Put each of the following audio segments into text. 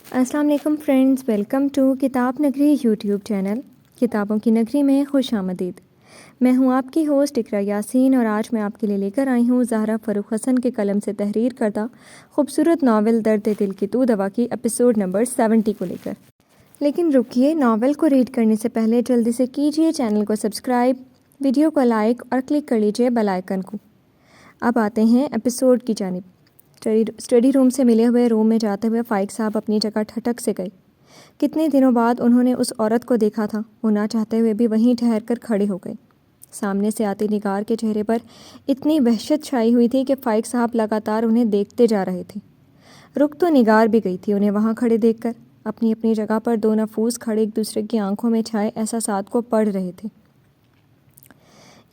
السلام علیکم friends, welcome to کتاب نگری یوٹیوب چینل کتابوں کی نگری میں خوش آمدید۔ میں ہوں آپ کی ہوسٹ اقرا یاسین، اور آج میں آپ کے لیے لے کر آئی ہوں زہرا فاروق حسن کے قلم سے تحریر کردہ خوبصورت ناول درد دل کی تو دوا کی ایپیسوڈ نمبر 70 کو لے کر۔ لیکن رکیے، ناول کو ریڈ کرنے سے پہلے جلدی سے کیجیے چینل کو سبسکرائب، ویڈیو کو لائک اور کلک کر لیجیے بیل آئیکن کو۔ اب آتے ہیں ایپیسوڈ کی جانب۔ اسٹڈی روم سے ملے ہوئے روم میں جاتے ہوئے فائق صاحب اپنی جگہ ٹھٹک سے گئے۔ کتنے دنوں بعد انہوں نے اس عورت کو دیکھا تھا۔ وہ نہ چاہتے ہوئے بھی وہیں ٹھہر کر کھڑے ہو گئے۔ سامنے سے آتی نگار کے چہرے پر اتنی وحشت چھائی ہوئی تھی کہ فائق صاحب لگاتار انہیں دیکھتے جا رہے تھے۔ رک تو نگار بھی گئی تھی انہیں وہاں کھڑے دیکھ کر۔ اپنی اپنی جگہ پر دو نفوس کھڑے ایک دوسرے کی آنکھوں میں چھائے احساسات کو پڑھ رہے تھے۔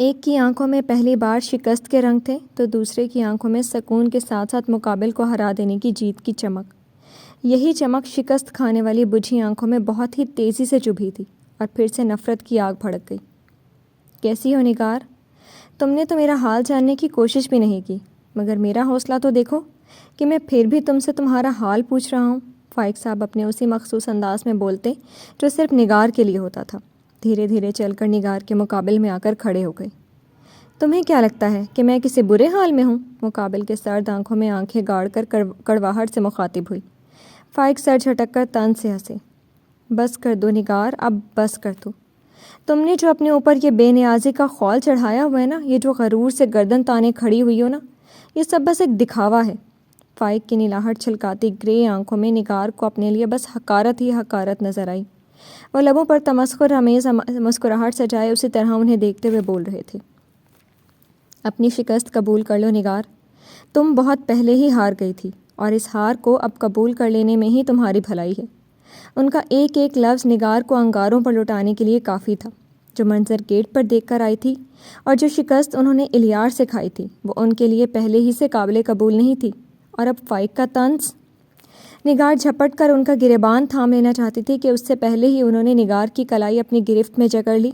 ایک کی آنکھوں میں پہلی بار شکست کے رنگ تھے تو دوسرے کی آنکھوں میں سکون کے ساتھ ساتھ مقابل کو ہرا دینے کی جیت کی چمک۔ یہی چمک شکست کھانے والی بجھی آنکھوں میں بہت ہی تیزی سے چبھی تھی، اور پھر سے نفرت کی آگ بھڑک گئی۔ کیسی ہو نگار؟ تم نے تو میرا حال جاننے کی کوشش بھی نہیں کی، مگر میرا حوصلہ تو دیکھو کہ میں پھر بھی تم سے تمہارا حال پوچھ رہا ہوں۔ فائق صاحب اپنے اسی مخصوص انداز میں بولتے جو صرف نگار کے لیے ہوتا تھا۔ دھیرے دھیرے چل کر نگار کے مقابل میں آ کر کھڑے ہو گئے۔ تمہیں کیا لگتا ہے کہ میں کسی برے حال میں ہوں؟ مقابل کے سرد آنکھوں میں آنکھیں گاڑ کر کڑواہٹ سے مخاطب ہوئی۔ فائق سر جھٹک کر طنز سے ہنسے۔ بس کر دو نگار، اب بس کر دو۔ تم نے جو اپنے اوپر یہ بے نیازی کا خول چڑھایا ہوا ہے نا، یہ جو غرور سے گردن تانے کھڑی ہوئی ہو نا، یہ سب بس ایک دکھاوا ہے۔ فائق کی نیلاہٹ چھلکاتی گرے آنکھوں میں نگار کو اپنے لیے بس حقارت ہی حقارت نظر آئی۔ وہ لبوں پر تمسخر آمیز مسکراہٹ سجائے اسی طرح انہیں دیکھتے ہوئے بول رہے تھے۔ اپنی شکست قبول کر لو نگار، تم بہت پہلے ہی ہار گئی تھی، اور اس ہار کو اب قبول کر لینے میں ہی تمہاری بھلائی ہے۔ ان کا ایک ایک لفظ نگار کو انگاروں پر لٹانے کے لیے کافی تھا۔ جو منظر گیٹ پر دیکھ کر آئی تھی اور جو شکست انہوں نے الیار سے کھائی تھی، وہ ان کے لیے پہلے ہی سے قابل قبول نہیں تھی، اور اب فائق کا طنز۔ نگار جھپٹ کر ان کا گریبان تھام لینا چاہتی تھی کہ اس سے پہلے ہی انہوں نے نگار کی کلائی اپنی گرفت میں جکڑ لی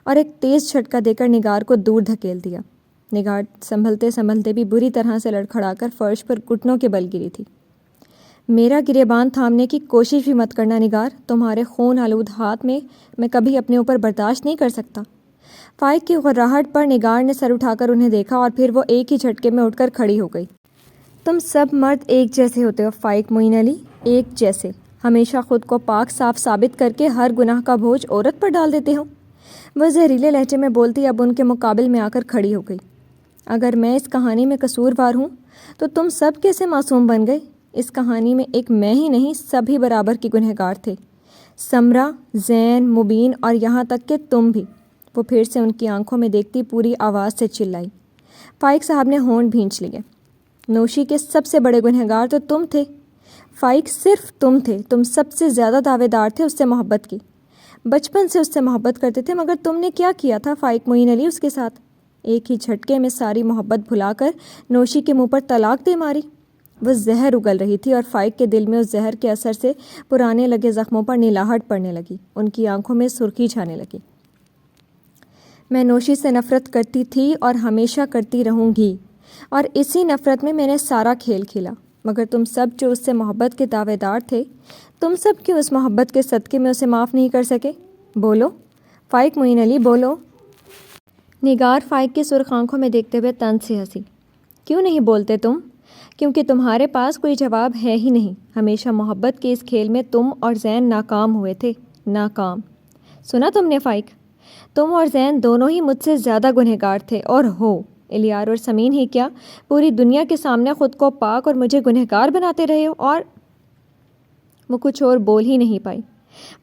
اور ایک تیز جھٹکا دے کر نگار کو دور دھکیل دیا۔ نگار سنبھلتے سنبھلتے بھی بری طرح سے لڑکھڑا کر فرش پر گھٹنوں کے بل گری تھی۔ میرا گریبان تھامنے کی کوشش بھی مت کرنا نگار، تمہارے خون آلود ہاتھ میں کبھی اپنے اوپر برداشت نہیں کر سکتا۔ فائق کی غراہٹ پر نگار نے سر اٹھا کر انہیں دیکھا، اور پھر وہ ایک ہی جھٹکے میں اٹھ کر کھڑی ہو گئی۔ تم سب مرد ایک جیسے ہوتے ہو فائق معین علی، ایک جیسے، ہمیشہ خود کو پاک صاف ثابت کر کے ہر گناہ کا بوجھ عورت پر ڈال دیتے ہو۔ وہ زہریلے لہجے میں بولتی اب ان کے مقابل میں آ کر کھڑی ہو گئی۔ اگر میں اس کہانی میں قصوروار ہوں تو تم سب کیسے معصوم بن گئے؟ اس کہانی میں ایک میں ہی نہیں، سبھی برابر کی گنہگار تھے، سمرا، زین، مبین اور یہاں تک کہ تم بھی۔ وہ پھر سے ان کی آنکھوں میں دیکھتی پوری آواز سے چلائی۔ فائق صاحب نے ہونٹ بھینچ لیے۔ نوشی کے سب سے بڑے گنہگار تو تم تھے فائق، صرف تم تھے۔ تم سب سے زیادہ دعوے دار تھے اس سے محبت کی، بچپن سے اس سے محبت کرتے تھے، مگر تم نے کیا کیا تھا فائق معین علی اس کے ساتھ؟ ایک ہی جھٹکے میں ساری محبت بھلا کر نوشی کے منہ پر طلاق دے ماری۔ وہ زہر اگل رہی تھی، اور فائق کے دل میں اس زہر کے اثر سے پرانے لگے زخموں پر نیلاہٹ پڑنے لگی، ان کی آنکھوں میں سرخی چھانے لگی۔ میں نوشی سے نفرت کرتی تھی اور ہمیشہ کرتی رہوں گی، اور اسی نفرت میں نے سارا کھیل کھیلا، مگر تم سب جو اس سے محبت کے دعوے دار تھے، تم سب کیوں اس محبت کے صدقے میں اسے معاف نہیں کر سکے؟ بولو فائق معین علی، بولو۔ نگار فائق کی سرخ آنکھوں میں دیکھتے ہوئے طنز سے ہنسی۔ کیوں نہیں بولتے تم؟ کیونکہ تمہارے پاس کوئی جواب ہے ہی نہیں۔ ہمیشہ محبت کے اس کھیل میں تم اور زین ناکام ہوئے تھے، ناکام۔ سنا تم نے فائق؟ تم اور زین دونوں ہی مجھ سے زیادہ گنہگار تھے، اور ہو الیار اور سمین ہی کیا، پوری دنیا کے سامنے خود کو پاک اور مجھے گنہگار بناتے رہے ہو، اور وہ کچھ اور بول ہی نہیں پائی۔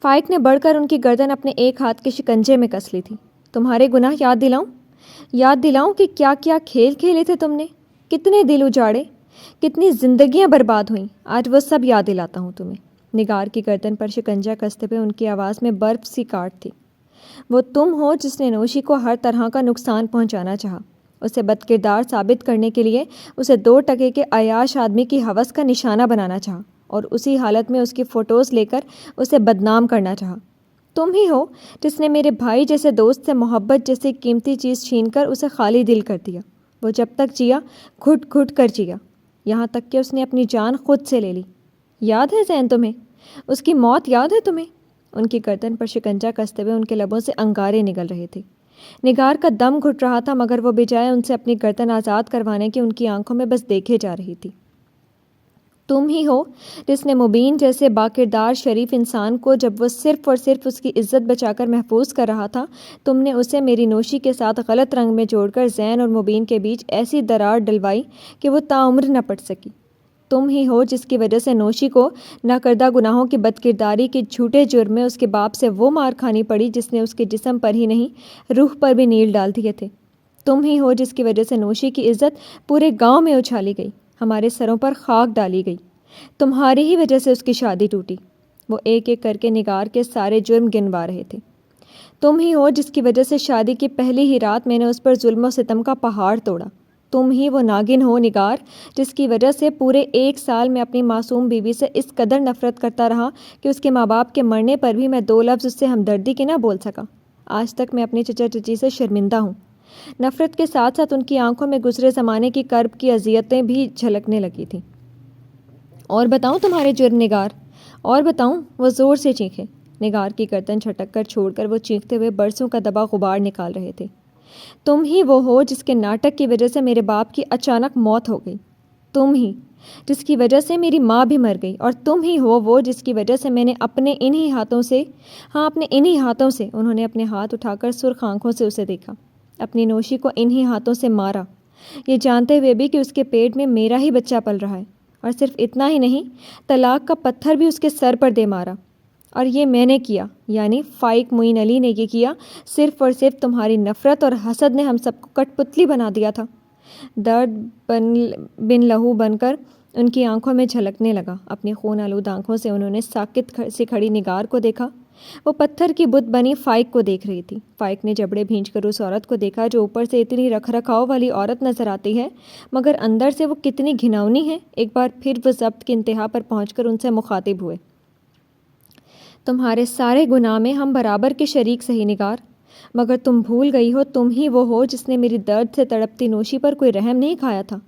فائق نے بڑھ کر ان کی گردن اپنے ایک ہاتھ کے شکنجے میں کس لی تھی۔ تمہارے گناہ یاد دلاؤں کہ کیا کیا کھیل کھیلے تھے تم نے، کتنے دل اجاڑے، کتنی زندگیاں برباد ہوئیں، آج وہ سب یاد دلاتا ہوں تمہیں۔ نگار کی گردن پر شکنجہ کستے ہوئے ان کی آواز میں برف سی کاٹ تھی۔ وہ تم ہو جس نے نوشی کو ہر طرح کا نقصان پہنچانا چاہا، اسے بدکردار ثابت کرنے کے لیے اسے 2 ٹکے کے عیاش آدمی کی ہوس کا نشانہ بنانا چاہا، اور اسی حالت میں اس کی فوٹوز لے کر اسے بدنام کرنا چاہا۔ تم ہی ہو جس نے میرے بھائی جیسے دوست سے محبت جیسی قیمتی چیز چھین کر اسے خالی دل کر دیا۔ وہ جب تک جیا گھٹ گھٹ کر جیا، یہاں تک کہ اس نے اپنی جان خود سے لے لی۔ یاد ہے زین تمہیں اس کی موت یاد ہے تمہیں؟ ان کی گردن پر شکنجہ کستے ہوئے ان کے لبوں سے انگارے نگل رہے تھے۔ نگار کا دم گھٹ رہا تھا، مگر وہ بجائے ان سے اپنی گردن آزاد کروانے کے ان کی آنکھوں میں بس دیکھے جا رہی تھی۔ تم ہی ہو جس نے مبین جیسے باکردار شریف انسان کو، جب وہ صرف اور صرف اس کی عزت بچا کر محفوظ کر رہا تھا، تم نے اسے میری نوشی کے ساتھ غلط رنگ میں جوڑ کر زین اور مبین کے بیچ ایسی درار ڈلوائی کہ وہ تاعمر نہ پٹ سکی۔ تم ہی ہو جس کی وجہ سے نوشی کو ناکردہ گناہوں کی بدکرداری کے جھوٹے جرم میں اس کے باپ سے وہ مار کھانی پڑی جس نے اس کے جسم پر ہی نہیں روح پر بھی نیل ڈال دیے تھے۔ تم ہی ہو جس کی وجہ سے نوشی کی عزت پورے گاؤں میں اچھالی گئی، ہمارے سروں پر خاک ڈالی گئی۔ تمہاری ہی وجہ سے اس کی شادی ٹوٹی۔ وہ ایک ایک کر کے نگار کے سارے جرم گنوا رہے تھے۔ تم ہی ہو جس کی وجہ سے شادی کی پہلی ہی رات میں نے اس پر ظلم و ستم کا پہاڑ توڑا۔ تم ہی وہ ناگن ہو نگار جس کی وجہ سے پورے 1 سال میں اپنی معصوم بیوی سے اس قدر نفرت کرتا رہا کہ اس کے ماں باپ کے مرنے پر بھی میں 2 لفظ اس سے ہمدردی کے نہ بول سکا۔ آج تک میں اپنی چچا چچی سے شرمندہ ہوں۔ نفرت کے ساتھ ساتھ ان کی آنکھوں میں گزرے زمانے کی کرب کی اذیتیں بھی جھلکنے لگی تھیں۔ اور بتاؤں تمہارے جرم نگار، اور بتاؤں؟ وہ زور سے چیخے۔ نگار کی گردن جھٹک کر چھوڑ کر وہ چیختے ہوئے برسوں کا دبا غبار نکال رہے تھے۔ تم ہی وہ ہو جس کے ناٹک کی وجہ سے میرے باپ کی اچانک موت ہو گئی۔ تم ہی جس کی وجہ سے میری ماں بھی مر گئی، اور تم ہی ہو وہ جس کی وجہ سے میں نے اپنے انہی ہاتھوں سے انہوں نے اپنے ہاتھ اٹھا کر سرخ آنکھوں سے اسے دیکھا، اپنی نوشی کو انہی ہاتھوں سے مارا، یہ جانتے ہوئے بھی کہ اس کے پیٹ میں میرا ہی بچہ پل رہا ہے۔ اور صرف اتنا ہی نہیں، طلاق کا پتھر بھی اس کے سر پر دے مارا۔ اور یہ میں نے کیا، یعنی فائق معین علی نے یہ کیا، صرف اور صرف تمہاری نفرت اور حسد نے ہم سب کو کٹ پتلی بنا دیا تھا۔ درد بن لہو بن کر ان کی آنکھوں میں جھلکنے لگا۔ اپنی خون آلود آنکھوں سے انہوں نے ساکت سے کھڑی نگار کو دیکھا۔ وہ پتھر کی بت بنی فائق کو دیکھ رہی تھی۔ فائق نے جبڑے بھینچ کر اس عورت کو دیکھا جو اوپر سے اتنی رکھ رکھاؤ والی عورت نظر آتی ہے، مگر اندر سے وہ کتنی گھناؤنی ہے۔ ایک بار پھر وہ ضبط کی انتہا پر پہنچ کر ان سے مخاطب ہوئے۔ تمہارے سارے گناہ میں ہم برابر کے شریک سہی نگار، مگر تم بھول گئی ہو تم ہی وہ ہو جس نے میری درد سے تڑپتی نوشی پر کوئی رحم نہیں کھایا تھا۔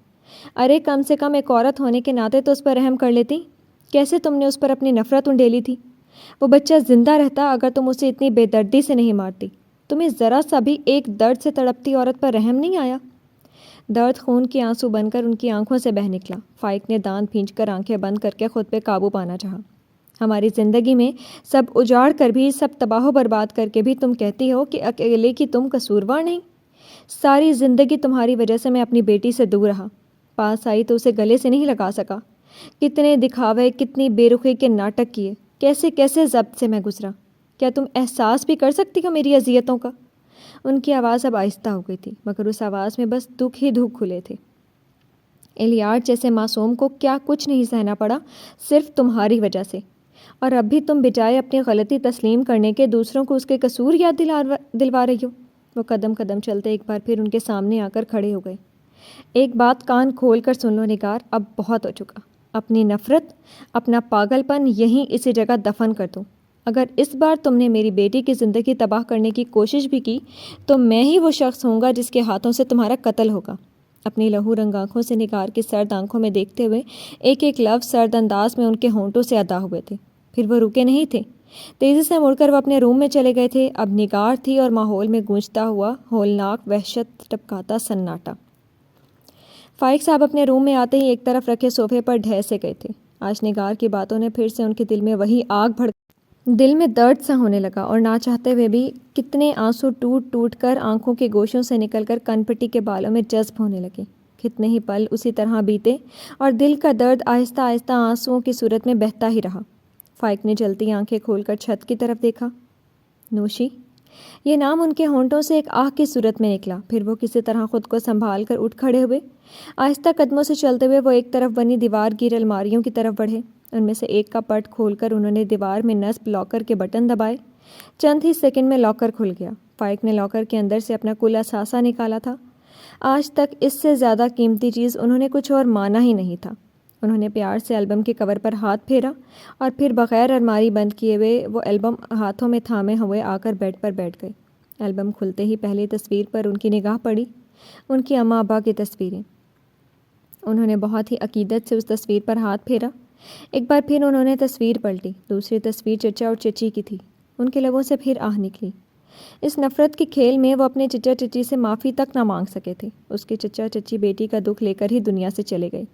ارے کم سے کم ایک عورت ہونے کے ناطے تو اس پر رحم کر لیتی۔ کیسے تم نے اس پر اپنی نفرت انڈیلی تھی؟ وہ بچہ زندہ رہتا اگر تم اسے اتنی بے دردی سے نہیں مارتی۔ تمہیں ذرا سا بھی ایک درد سے تڑپتی عورت پر رحم نہیں آیا؟ درد خون کے آنسو بن کر ان کی آنکھوں سے بہہ نکلا۔ فائق نے دانت بھینچ کر آنکھیں بند کر کے خود پہ قابو پانا چاہا۔ ہماری زندگی میں سب اجاڑ کر بھی، سب تباہ و برباد کر کے بھی تم کہتی ہو کہ اکیلے کی تم قصوروار نہیں؟ ساری زندگی تمہاری وجہ سے میں اپنی بیٹی سے دور رہا، پاس آئی تو اسے گلے سے نہیں لگا سکا۔ کتنے دکھاوے، کتنی بے رخی کے ناٹک کیے، کیسے کیسے ضبط سے میں گزرا۔ کیا تم احساس بھی کر سکتی ہو میری اذیتوں کا؟ ان کی آواز اب آہستہ ہو گئی تھی، مگر اس آواز میں بس دکھ ہی دکھ کھلے تھے۔ الیاڈ جیسے معصوم کو کیا کچھ نہیں سہنا پڑا، صرف تمہاری وجہ سے، اور اب بھی تم بجائے اپنی غلطی تسلیم کرنے کے دوسروں کو اس کے قصور یاد دلوا رہی ہو۔ وہ قدم قدم چلتے ایک بار پھر ان کے سامنے آ کر کھڑے ہو گئے۔ ایک بات کان کھول کر سن لو نگار، اب بہت ہو چکا۔ اپنی نفرت، اپنا پاگل پن یہیں اسی جگہ دفن کر دو۔ اگر اس بار تم نے میری بیٹی کی زندگی تباہ کرنے کی کوشش بھی کی تو میں ہی وہ شخص ہوں گا جس کے ہاتھوں سے تمہارا قتل ہوگا۔ اپنی لہو رنگ آنکھوں سے نگار کی سرد آنکھوں میں دیکھتے ہوئے ایک ایک لفظ سرد انداز میں ان کے ہونٹوں سے ادا ہوئے تھے۔ پھر وہ رکے نہیں تھے، تیزی سے مڑ کر وہ اپنے روم میں چلے گئے تھے۔ اب نگار تھی اور ماحول میں گونجتا ہوا ہولناک وحشت ٹپکاتا سناٹا۔ فائق صاحب اپنے روم میں آتے ہی ایک طرف رکھے صوفے پر ڈھہ سے گئے تھے۔ آج نگار کی باتوں نے پھر سے ان کے دل میں وہی آگ بھڑک، دل میں درد سا ہونے لگا، اور نہ چاہتے ہوئے بھی کتنے آنسو ٹوٹ ٹوٹ کر آنکھوں کے گوشوں سے نکل کر کنپٹی کے بالوں میں جذب ہونے لگے۔ کتنے ہی پل اسی طرح بیتے اور دل کا درد آہستہ آہستہ آنسوؤں کی صورت میں بہتا ہی رہا۔ فائق نے جلتی آنکھیں کھول کر چھت کی طرف دیکھا۔ نوشی، یہ نام ان کے ہونٹوں سے ایک آہ کی صورت میں نکلا۔ پھر وہ کسی طرح خود کو سنبھال کر اٹھ کھڑے ہوئے۔ آہستہ قدموں سے چلتے ہوئے وہ ایک طرف بنی دیوار گیر الماریوں کی طرف بڑھے۔ ان میں سے ایک کا پٹ کھول کر انہوں نے دیوار میں نصب لاکر کے بٹن دبائے۔ چند ہی سیکنڈ میں لاکر کھل گیا۔ فائق نے لاکر کے اندر سے اپنا کل اثاثہ نکالا تھا۔ آج تک اس سے زیادہ قیمتی چیز انہوں نے کچھ اور مانا ہی نہیں تھا۔ انہوں نے پیار سے البم کے کور پر ہاتھ پھیرا اور پھر بغیر الماری بند کیے ہوئے وہ البم ہاتھوں میں تھامے ہوئے آ کر بیڈ پر بیٹھ گئے۔ البم کھلتے ہی پہلی تصویر پر ان کی نگاہ پڑی، ان کی اماں ابا کی تصویریں۔ انہوں نے بہت ہی عقیدت سے اس تصویر پر ہاتھ پھیرا۔ ایک بار پھر انہوں نے تصویر پلٹی۔ دوسری تصویر چچا اور چچی کی تھی۔ ان کے لبوں سے پھر آہ نکلی۔ اس نفرت کے کھیل میں وہ اپنے چچا چچی سے معافی تک نہ مانگ سکے تھے۔ اس کے چچا چچی بیٹی کا دکھ لے کر ہی دنیا سے چلے گئے۔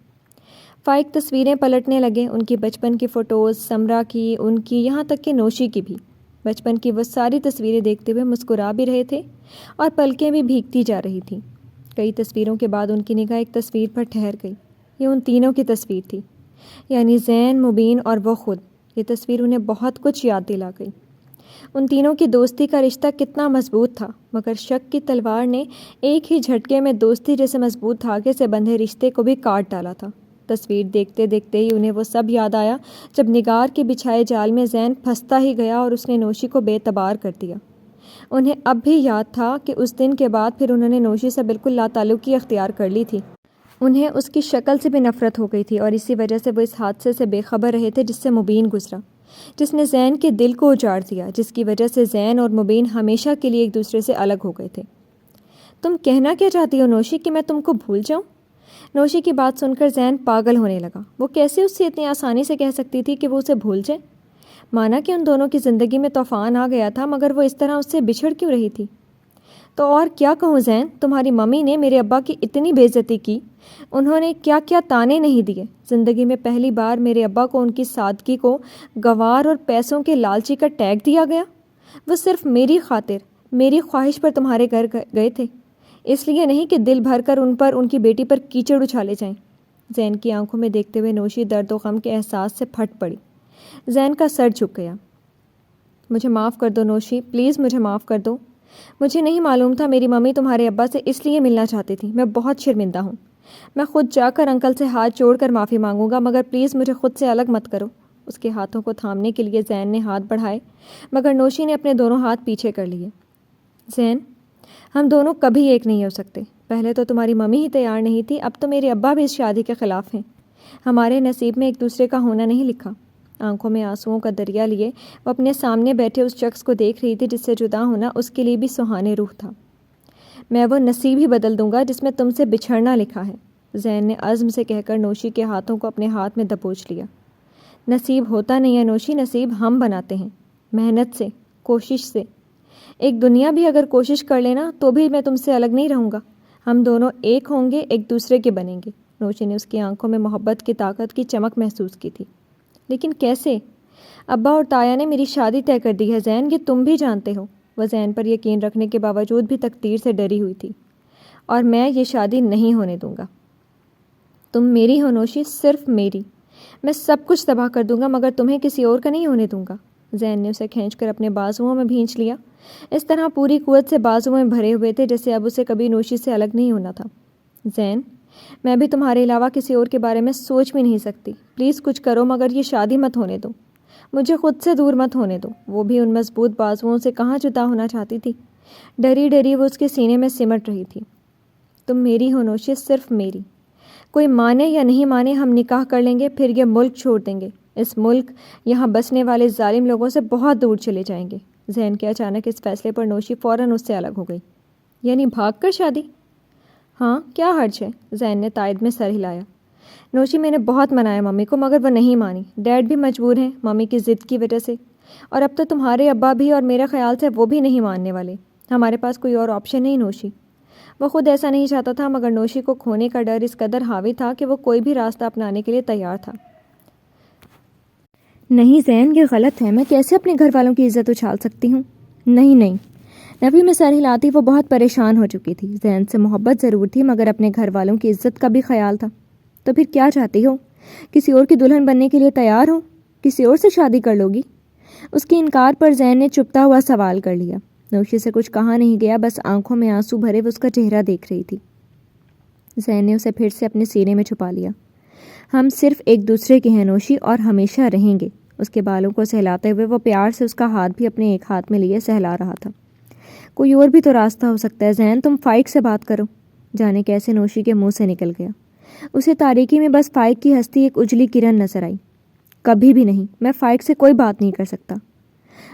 فائق تصویریں پلٹنے لگے، ان کی بچپن کی فوٹوز، سمرا کی، ان کی، یہاں تک کہ نوشی کی بھی۔ بچپن کی وہ ساری تصویریں دیکھتے ہوئے مسکرا بھی رہے تھے اور پلکیں بھی بھیگتی جا رہی تھیں۔ کئی تصویروں کے بعد ان کی نگاہ ایک تصویر پر ٹھہر گئی۔ یہ ان تینوں کی تصویر تھی، یعنی زین، مبین اور وہ خود۔ یہ تصویر انہیں بہت کچھ یاد دلا گئی۔ ان تینوں کی دوستی کا رشتہ کتنا مضبوط تھا، مگر شک کی تلوار نے ایک ہی جھٹکے میں دوستی جیسے مضبوط دھاگے سے بندھے رشتے کو بھی کاٹ ڈالا تھا۔ تصویر دیکھتے دیکھتے ہی انہیں وہ سب یاد آیا جب نگار کے بچھائے جال میں زین پھنستا ہی گیا اور اس نے نوشی کو بے اعتبار کر دیا۔ انہیں اب بھی یاد تھا کہ اس دن کے بعد پھر انہوں نے نوشی سے بالکل لاتعلقی اختیار کر لی تھی۔ انہیں اس کی شکل سے بھی نفرت ہو گئی تھی اور اسی وجہ سے وہ اس حادثے سے بے خبر رہے تھے جس سے مبین گزرا، جس نے زین کے دل کو اجاڑ دیا، جس کی وجہ سے زین اور مبین ہمیشہ کے لیے ایک دوسرے سے الگ ہو گئے تھے۔ تم کہنا کیا چاہتی ہو نوشی، کہ میں تم کو بھول جاؤں؟ نوشی کی بات سن کر زین پاگل ہونے لگا۔ وہ کیسے اس سے اتنی آسانی سے کہہ سکتی تھی کہ وہ اسے بھول جائے؟ مانا کہ ان دونوں کی زندگی میں طوفان آ گیا تھا، مگر وہ اس طرح اس سے بچھڑ کیوں رہی تھی؟ تو اور کیا کہوں زین، تمہاری ممی نے میرے ابا کی اتنی بے عزتی کی، انہوں نے کیا کیا تانے نہیں دیے۔ زندگی میں پہلی بار میرے ابا کو ان کی سادگی کو گوار اور پیسوں کے لالچی کا ٹیگ دیا گیا۔ وہ صرف میری خاطر، میری خواہش پر تمہارے گھر گئے تھے، اس لیے نہیں کہ دل بھر کر ان کی بیٹی پر کیچڑ اچھالے جائیں۔ زین کی آنکھوں میں دیکھتے ہوئے نوشی درد و غم کے احساس سے پھٹ پڑی۔ زین کا سر جھک گیا۔ مجھے معاف کر دو نوشی، پلیز مجھے معاف کر دو۔ مجھے نہیں معلوم تھا میری ممی تمہارے ابا سے اس لیے ملنا چاہتی تھی۔ میں بہت شرمندہ ہوں۔ میں خود جا کر انکل سے ہاتھ جوڑ کر معافی مانگوں گا، مگر پلیز مجھے خود سے الگ مت کرو۔ اس کے ہاتھوں کو تھامنے کے لیے زین نے ہاتھ بڑھائے، مگر نوشی نے اپنے دونوں ہاتھ پیچھے کر لیے۔ زین، ہم دونوں کبھی ایک نہیں ہو سکتے۔ پہلے تو تمہاری ممی ہی تیار نہیں تھی، اب تو میرے ابا بھی اس شادی کے خلاف ہیں۔ ہمارے نصیب میں ایک دوسرے کا ہونا نہیں لکھا۔ آنکھوں میں آنسوؤں کا دریا لیے وہ اپنے سامنے بیٹھے اس شخص کو دیکھ رہی تھی جس سے جدا ہونا اس کے لیے بھی سہانے روح تھا۔ میں وہ نصیب ہی بدل دوں گا جس میں تم سے بچھڑنا لکھا ہے، زین نے عزم سے کہہ کر نوشی کے ہاتھوں کو اپنے ہاتھ میں دبوچ لیا۔ نصیب ہوتا نہیں ہے نوشی، نصیب ہم بناتے ہیں، محنت سے، کوشش سے۔ ایک دنیا بھی اگر کوشش کر لینا تو بھی میں تم سے الگ نہیں رہوں گا۔ ہم دونوں ایک ہوں گے، ایک دوسرے کے بنیں گے۔ نوشی نے اس کی آنکھوں میں محبت کی طاقت کی چمک محسوس کی تھی۔ لیکن کیسے؟ ابا اور تایا نے میری شادی طے کر دی ہے زین، یہ تم بھی جانتے ہو۔ وہ زین پر یقین رکھنے کے باوجود بھی تقدیر سے ڈری ہوئی تھی۔ اور میں یہ شادی نہیں ہونے دوں گا۔ تم میری ہو نوشی، صرف میری۔ میں سب کچھ تباہ کر دوں گا مگر تمہیں کسی اور کا نہیں ہونے دوں گا۔ زین نے اسے کھینچ کر اپنے بازوؤں میں بھینچ لیا، اس طرح پوری قوت سے بازوؤں میں بھرے ہوئے تھے جیسے اب اسے کبھی نوشی سے الگ نہیں ہونا تھا۔ زین، میں بھی تمہارے علاوہ کسی اور کے بارے میں سوچ بھی نہیں سکتی۔ پلیز کچھ کرو مگر یہ شادی مت ہونے دو۔ مجھے خود سے دور مت ہونے دو۔ وہ بھی ان مضبوط بازوؤں سے کہاں جدا ہونا چاہتی تھی؟ ڈری ڈری وہ اس کے سینے میں سمٹ رہی تھی۔ تم میری ہو نوشی، صرف میری۔ کوئی مانے یا نہیں مانے، ہم نکاح کر لیں گے، پھر یہ ملک چھوڑ دیں گے۔ اس ملک، یہاں بسنے والے ظالم لوگوں سے بہت دور چلے جائیں گے۔ زین کے اچانک اس فیصلے پر نوشی فوراً اس سے الگ ہو گئی۔ یعنی بھاگ کر شادی؟ ہاں، کیا حرج ہے؟ زین نے تائید میں سر ہلایا۔ نوشی، میں نے بہت منایا ممی کو مگر وہ نہیں مانی۔ ڈیڈ بھی مجبور ہیں ممی کی ضد کی وجہ سے، اور اب تو تمہارے ابا بھی، اور میرے خیال سے وہ بھی نہیں ماننے والے۔ ہمارے پاس کوئی اور آپشن نہیں نوشی۔ وہ خود ایسا نہیں چاہتا تھا مگر نوشی کو کھونے کا ڈر اس قدر حاوی تھا کہ وہ کوئی بھی راستہ اپنانے کے لیے تیار تھا۔ نہیں زین، یہ غلط ہے۔ میں کیسے اپنے گھر والوں کی عزت اچھال سکتی ہوں؟ نہیں۔ نبی میں سر ہلاتی وہ بہت پریشان ہو چکی تھی۔ زین سے محبت ضرور تھی مگر اپنے گھر والوں کی عزت کا بھی خیال تھا۔ تو پھر کیا چاہتی ہو؟ کسی اور کی دلہن بننے کے لیے تیار ہو؟ کسی اور سے شادی کر لو گی؟ اس کے انکار پر زین نے چپتا ہوا سوال کر لیا۔ نوشی سے کچھ کہا نہیں گیا، بس آنکھوں میں آنسو بھرے وہ اس کا چہرہ دیکھ رہی تھی۔ زین نے اسے پھر سے اپنے سینے میں چھپا لیا۔ ہم صرف ایک دوسرے کے ہیں نوشی، اور ہمیشہ رہیں گے۔ اس کے بالوں کو سہلاتے ہوئے وہ پیار سے اس کا ہاتھ بھی اپنے ایک ہاتھ میں لیے سہلا رہا تھا۔ کوئی اور بھی تو راستہ ہو سکتا ہے زین، تم فائق سے بات کرو۔ جانے کیسے نوشی کے منہ سے نکل گیا۔ اسے تاریکی میں بس فائق کی ہستی ایک اجلی کرن نظر آئی۔ کبھی بھی نہیں، میں فائق سے کوئی بات نہیں کر سکتا۔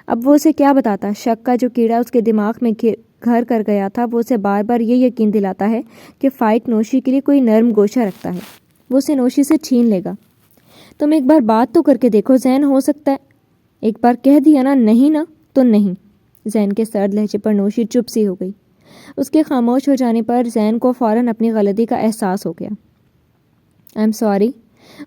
اب وہ اسے کیا بتاتا؟ شک کا جو کیڑا اس کے دماغ میں گھر کر گیا تھا وہ اسے بار بار یہ یقین دلاتا ہے کہ فائق نوشی کے لیے کوئی نرم گوشہ رکھتا ہے، وہ اسے نوشی سے چھین لے گا۔ تم ایک بار بات تو کر کے دیکھو زین، ہو سکتا ہے۔ ایک بار کہہ دیا نا نہیں نا تو نہیں۔ زین کے سرد لہجے پر نوشی چپ سی ہو گئی۔ اس کے خاموش ہو جانے پر زین کو فوراً اپنی غلطی کا احساس ہو گیا۔ I am sorry.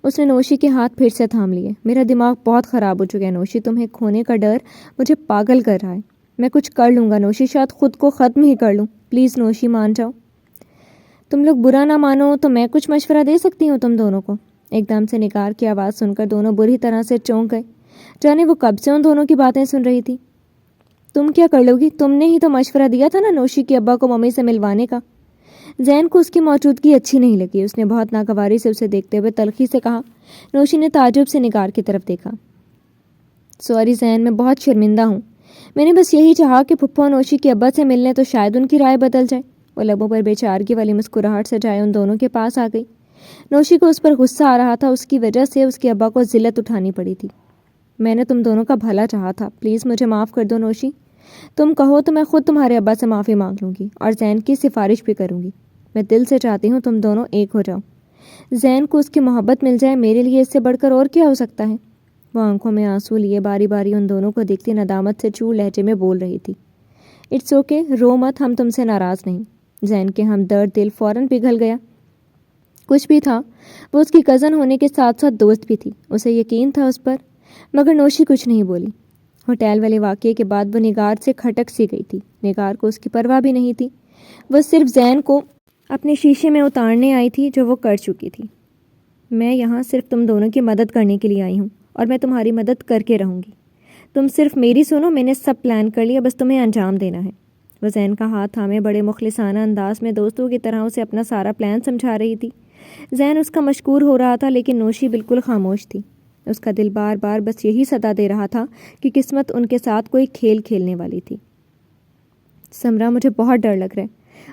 اس نے نوشی کے ہاتھ پھر سے تھام لیے۔ میرا دماغ بہت خراب ہو چکا ہے نوشی، تمہیں کھونے کا ڈر مجھے پاگل کر رہا ہے۔ میں کچھ کر لوں گا نوشی، شاید خود کو ختم ہی کر لوں۔ پلیز نوشی مان جاؤ۔ تم لوگ برا نہ مانو تو میں کچھ مشورہ دے سکتی ہوں تم دونوں کو۔ ایک دم سے نگار کی آواز سن کر دونوں بری طرح سے چونک گئے، جانے وہ کب سے ان دونوں کی باتیں سن رہی تھی۔ تم کیا کر لو گی؟ تم نے ہی تو مشورہ دیا تھا نا نوشی کے ابا کو ممی سے ملوانے کا۔ زین کو اس کی موجودگی اچھی نہیں لگی۔ اس نے بہت ناگواری سے اسے دیکھتے ہوئے تلخی سے کہا۔ نوشی نے تعجب سے نگار کی طرف دیکھا۔ سوری زین، میں بہت شرمندہ ہوں۔ میں نے بس یہی چاہا کہ پھپھو نوشی کے ابا سے ملنے تو شاید ان کی رائے بدل جائے۔ وہ لبوں پر بے چارگی والی مسکراہٹ سجائے ان دونوں کے پاس آ گئی۔ نوشی کو اس پر غصہ آ رہا تھا، اس کی وجہ سے اس کے ابا کو ذلت اٹھانی پڑی تھی۔ میں نے تم دونوں کا بھلا چاہا تھا، پلیز مجھے معاف کر دو نوشی۔ تم کہو تو میں خود تمہارے ابا سے معافی مانگ لوں گی اور زین کی سفارش بھی کروں گی۔ میں دل سے چاہتی ہوں تم دونوں ایک ہو جاؤ۔ زین کو اس کی محبت مل جائے، میرے لیے اس سے بڑھ کر اور کیا ہو سکتا ہے؟ وہ آنکھوں میں آنسو لیے باری باری ان دونوں کو دیکھتی ندامت سے چور لہجے میں بول رہی تھی۔ اٹس اوکے، رو مت، ہم تم سے ناراض نہیں۔ زین کے ہمدرد دل فوراً پگھل گیا۔ کچھ بھی تھا، وہ اس کی کزن ہونے کے ساتھ ساتھ دوست بھی تھی، اسے یقین تھا اس پر، مگر نوشی کچھ نہیں بولی۔ ہوٹل والے واقعے کے بعد وہ نگار سے کھٹک سی گئی تھی۔ نگار کو اس کی پرواہ بھی نہیں تھی، وہ صرف زین کو اپنے شیشے میں اتارنے آئی تھی جو وہ کر چکی تھی۔ میں یہاں صرف تم دونوں کی مدد کرنے کے لیے آئی ہوں اور میں تمہاری مدد کر کے رہوں گی۔ تم صرف میری سنو، میں نے سب پلان کر لیا، بس تمہیں انجام دینا ہے۔ وہ زین کا ہاتھ تھامے بڑے مخلصانہ انداز میں دوستوں کی طرح اسے اپنا سارا پلان سمجھا رہی تھی۔ زین اس کا مشکور ہو رہا تھا لیکن نوشی بالکل خاموش تھی۔ اس کا دل بار بار بس یہی صدا دے رہا تھا کہ قسمت ان کے ساتھ کوئی کھیل کھیلنے والی تھی۔ سمرا، مجھے بہت ڈر لگ رہا ہے،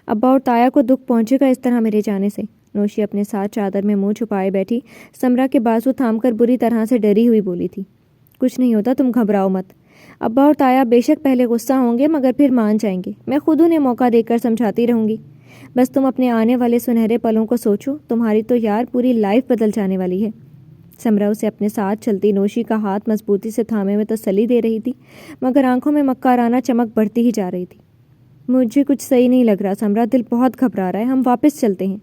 ابا اور تایا کو دکھ پہنچے گا اس طرح میرے جانے سے۔ نوشی اپنے ساتھ چادر میں منہ چھپائے بیٹھی سمرا کے بازو تھام کر بری طرح سے ڈری ہوئی بولی تھی۔ کچھ نہیں ہوتا، تم گھبراؤ مت۔ ابا اور تایا بے شک پہلے غصہ ہوں گے مگر پھر مان جائیں گے، میں خود انہیں موقع دے کر سمجھاتی رہوں گی۔ بس تم اپنے آنے والے سنہرے پلوں کو سوچو، تمہاری تو یار پوری لائف بدل جانے والی ہے۔ سمرا اسے اپنے ساتھ چلتی نوشی کا ہاتھ مضبوطی سے تھامے میں تسلی دے رہی تھی مگر آنکھوں میں مکارانہ چمک بڑھتی ہی جا رہی تھی۔ مجھے کچھ صحیح نہیں لگ رہا سمرا، دل بہت گھبرا رہا ہے، ہم واپس چلتے ہیں۔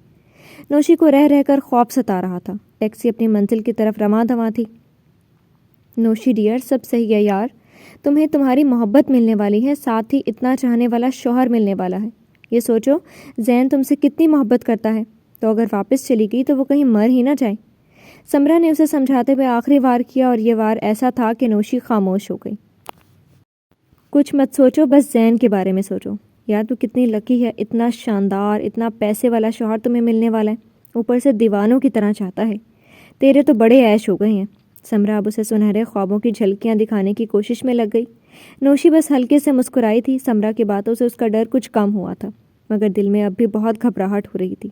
نوشی کو رہ رہ کر خوف ستا رہا تھا۔ ٹیکسی اپنی منزل کی طرف رواں دواں تھی۔ نوشی ڈیئر، سب صحیح ہے یار، تمہیں تمہاری محبت ملنے والی ہے، ساتھ ہی اتنا چاہنے والا شوہر ملنے والا ہے۔ یہ سوچو زین تم سے کتنی محبت کرتا ہے، تو اگر واپس چلی گئی تو وہ کہیں مر ہی نہ جائے۔ سمرا نے اسے سمجھاتے ہوئے آخری وار کیا اور یہ وار ایسا تھا کہ نوشی خاموش ہو گئی۔ کچھ مت سوچو، بس زین کے بارے میں سوچو۔ یار تو کتنی لکی ہے، اتنا شاندار، اتنا پیسے والا شوہر تمہیں ملنے والا ہے، اوپر سے دیوانوں کی طرح چاہتا ہے۔ تیرے تو بڑے عیش ہو گئے ہیں۔ سمرا اب اسے سنہرے خوابوں کی جھلکیاں دکھانے کی کوشش میں لگ گئی۔ نوشی بس ہلکے سے مسکرائی تھی۔ سمرا کی باتوں سے اس کا ڈر کچھ کم ہوا تھا مگر دل میں اب بھی بہت گھبراہٹ ہو رہی تھی۔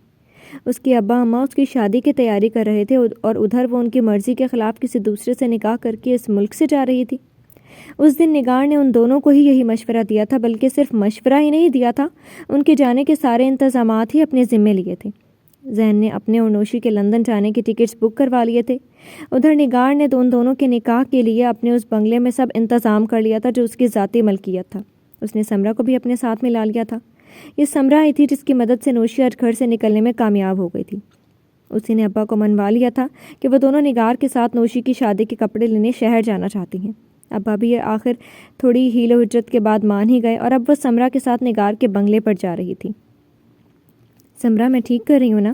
اس کے ابا اماں اس کی شادی کی تیاری کر رہے تھے اور ادھر وہ ان کی مرضی کے خلاف کسی دوسرے سے نکاح کر کے اس ملک سے جا رہی تھی۔ اس دن نگار نے ان دونوں کو ہی یہی مشورہ دیا تھا، بلکہ صرف مشورہ ہی نہیں دیا تھا، ان کے جانے کے سارے انتظامات ہی اپنے ذمے لیے تھے۔ زین نے اپنے اور نوشی کے لندن جانے کی ٹکٹس بک کروا لیے تھے۔ ادھر نگار نے ان دونوں کے نکاح کے لیے اپنے اس بنگلے میں سب انتظام کر لیا تھا جو اس کی ذاتی ملکیت تھا۔ اس نے سمرا کو بھی اپنے ساتھ ملا لیا تھا۔ یہ سمرا ہی تھی جس کی مدد سے نوشی آج گھر سے نکلنے میں کامیاب ہو گئی تھی۔ اسی نے ابا کو منوا لیا تھا کہ وہ دونوں نگار کے ساتھ نوشی کی شادی کے کپڑے لینے شہر جانا چاہتی ہیں۔ ابا بھی آخر تھوڑی ہیل و حجت کے بعد مان ہی گئے اور اب وہ سمرا کے ساتھ نگار کے بنگلے پر جا رہی تھی۔ سمرا، میں ٹھیک کر رہی ہوں نا؟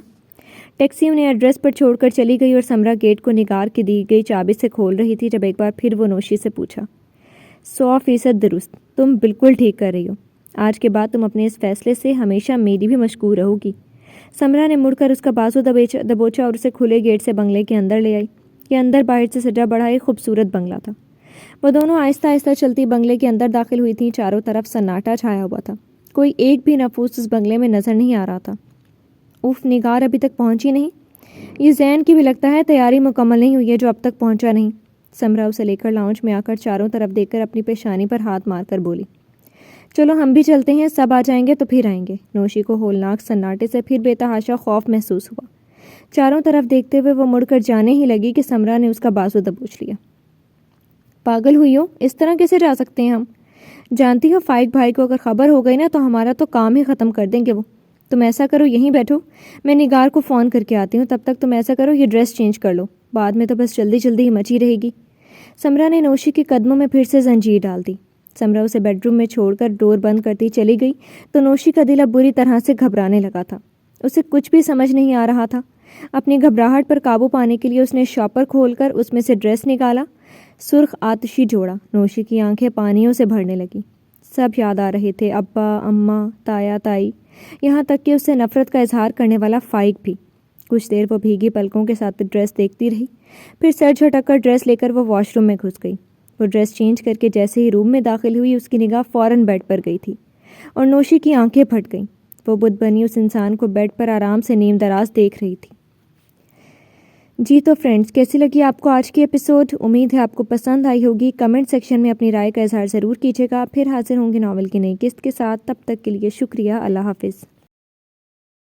ٹیکسی انہیں ایڈریس پر چھوڑ کر چلی گئی اور سمرا گیٹ کو نگار کی دی گئی چابی سے کھول رہی تھی جب ایک بار پھر وہ نوشی سے پوچھا۔ 100% درست، تم بالکل ٹھیک کر رہی ہو۔ آج کے بعد تم اپنے اس فیصلے سے ہمیشہ میری بھی مشکور رہو گی۔ سمرا نے مڑ کر اس کا بازو دبوچا اور اسے کھلے گیٹ سے بنگلے کے اندر لے آئی۔ یہ اندر باہر سے سجا بڑھا ایک خوبصورت بنگلہ تھا۔ وہ دونوں آہستہ آہستہ چلتی بنگلے کے اندر داخل ہوئی تھیں۔ چاروں طرف سناٹا چھایا ہوا تھا، کوئی ایک بھی نفوس اس بنگلے میں نظر نہیں آ رہا تھا۔ اوف، نگار ابھی تک پہنچی نہیں؟ یہ زین کی بھی لگتا ہے تیاری مکمل نہیں ہوئی ہے جو اب تک پہنچا نہیں۔ سمرا اسے لے کر لاؤنج میں آ کر چاروں طرف دیکھ کر اپنی پیشانی پر ہاتھ مار کر بولی، چلو ہم بھی چلتے ہیں، سب آ جائیں گے تو پھر آئیں گے۔ نوشی کو ہولناک سناٹے سے پھر بے تحاشا خوف محسوس ہوا۔ چاروں طرف دیکھتے ہوئے وہ مڑ کر جانے ہی لگی کہ سمرا نے اس کا بازو دبوچ لیا۔ پاگل ہوئی ہو، اس طرح کیسے جا سکتے ہیں ہم؟ جانتی ہو فائق بھائی کو اگر خبر ہو گئی نا تو ہمارا تو کام ہی ختم کر دیں گے وہ۔ تم ایسا کرو یہیں بیٹھو، میں نگار کو فون کر کے آتی ہوں، تب تک تم ایسا کرو یہ ڈریس چینج کر لو، بعد میں تو بس جلدی جلدی ہی مچی رہے گی۔ سمرا نے نوشی کے قدموں میں پھر سے زنجیر ڈال دی۔ سمرا اسے بیڈ روم میں چھوڑ کر ڈور بند کرتی چلی گئی تو نوشی کا دل اب بری طرح سے گھبرانے لگا تھا۔ اسے کچھ بھی سمجھ نہیں آ رہا تھا۔ اپنی گھبراہٹ پر قابو پانے کے لیے اس نے شاپر کھول کر اس میں سے ڈریس نکالا، سرخ آتشی جوڑا۔ نوشی کی آنکھیں پانیوں سے بھرنے لگیں۔ سب یاد آ رہے تھے، ابا، اماں، تایا، تائی، یہاں تک کہ اس سے نفرت کا اظہار کرنے والا فائق بھی۔ کچھ دیر وہ بھیگی پلکوں کے ساتھ ڈریس دیکھتی رہی، پھر سر جھٹک کر ڈریس لے کر وہ واش روم میں گھس گئی۔ وہ ڈریس چینج کر کے جیسے ہی روم میں داخل ہوئی اس کی نگاہ فوراً بیڈ پر گئی تھی اور نوشی کی آنکھیں پھٹ گئیں۔ وہ بت بنی اس انسان کو بیڈ پر آرام سے نیم دراز دیکھ رہی تھی۔ جی تو فرینڈز، کیسی لگی آپ کو آج کی ایپیسوڈ؟ امید ہے آپ کو پسند آئی ہوگی۔ کمنٹ سیکشن میں اپنی رائے کا اظہار ضرور کیجیے گا۔ پھر حاضر ہوں گے ناول کی نئی قسط کے ساتھ، تب تک کے لیے شکریہ، اللہ حافظ۔